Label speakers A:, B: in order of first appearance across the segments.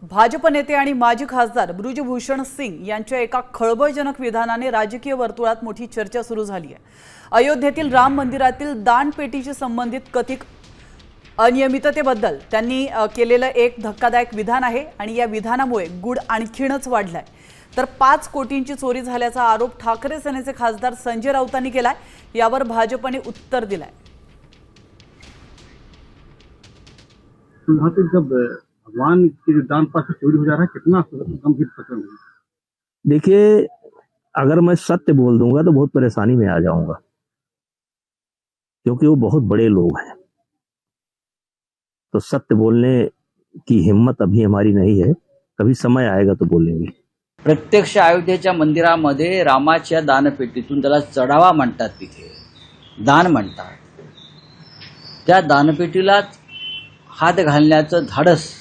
A: भाजप नेते आणि माजी खासदार बृजभूषण सिंग यांच्या एका खळबळजनक विधानाने राजकीय वर्तुळात मोठी चर्चा सुरू झाली आहे। अयोध्येतील राम मंदिरातील दानपेटीशी संबंधित कथित अनियमिततेबद्दल त्यांनी केलेलं एक धक्कादायक विधान आहे आणि या विधानामुळे गुड आणखीनच वाढलाय। तर 5 कोटींची चोरी झाल्याचा आरोप ठाकरे सेनेचे खासदार संजय राऊतांनी केलाय। यावर भाजपने उत्तर दिलंय।
B: भगवान के दान पात्र चोरी हो जा रहा है, कितना गंभीर प्रकरण है।
C: देखिए, अगर मैं सत्य बोल दूंगा तो बहुत परेशानी में आ जाऊंगा, क्योंकि वो बहुत बड़े लोग हैं। तो सत्य बोलने की हिम्मत अभी हमारी नहीं है, कभी समय आएगा तो बोलेंगे।
D: प्रत्यक्ष अयोध्येच्या मंदिरामध्ये रामाच्या दानपेटीतून त्याला चढावा म्हणतात, तिथे दान म्हणतात। त्या दानपेटीला हात घालण्याचं धाडस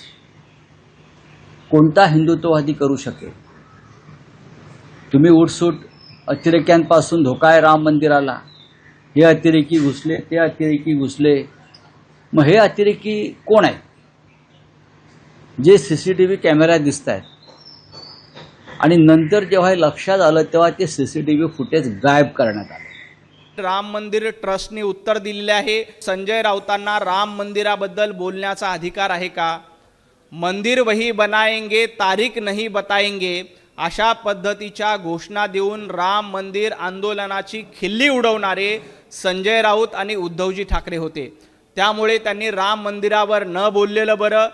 D: कोणता हिंदुत्ववादी करू शकेल? तुम्ही उठसूट अतिरेक्यांपासून धोका आहे राम मंदिराला, हे अतिरेकी घुसले, ते अतिरेकी घुसले। मग हे अतिरेकी कोण आहेत? जे सीसीटीव्ही कॅमेरा दिसत आहेत आणि नंतर जेव्हा हे लक्षात आलं तेव्हा ते सीसीटीव्ही फुटेज गायब करण्यात आले।
E: राम मंदिर ट्रस्टने उत्तर दिलेले आहे। संजय राऊतांना राम मंदिराबद्दल बोलण्याचा अधिकार आहे का? मंदिर वही बनाएंगे, तारीख नहीं बताएंगे, अशा पद्धतीच्या घोषणा देऊन राम मंदिर आंदोलनाची खिल्ली उडवणारे संजय राऊत आणि उद्धवजी ठाकरे होते। त्यामुळे त्यांनी राम मंदिरावर न बोललेलं बरं।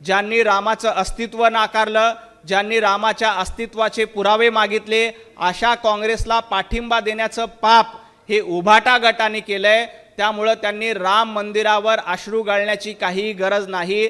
E: ज्यांनी रामाचं अस्तित्व नाकारलं, ज्यांनी रामाच्या अस्तित्वाचे पुरावे मागितले, अशा काँग्रेसला पाठिंबा देण्याचं पाप हे उभाटा गटाने केलंय। त्यामुळे त्यांनी राम मंदिरावर अश्रू गाळण्याची काही गरज नाही।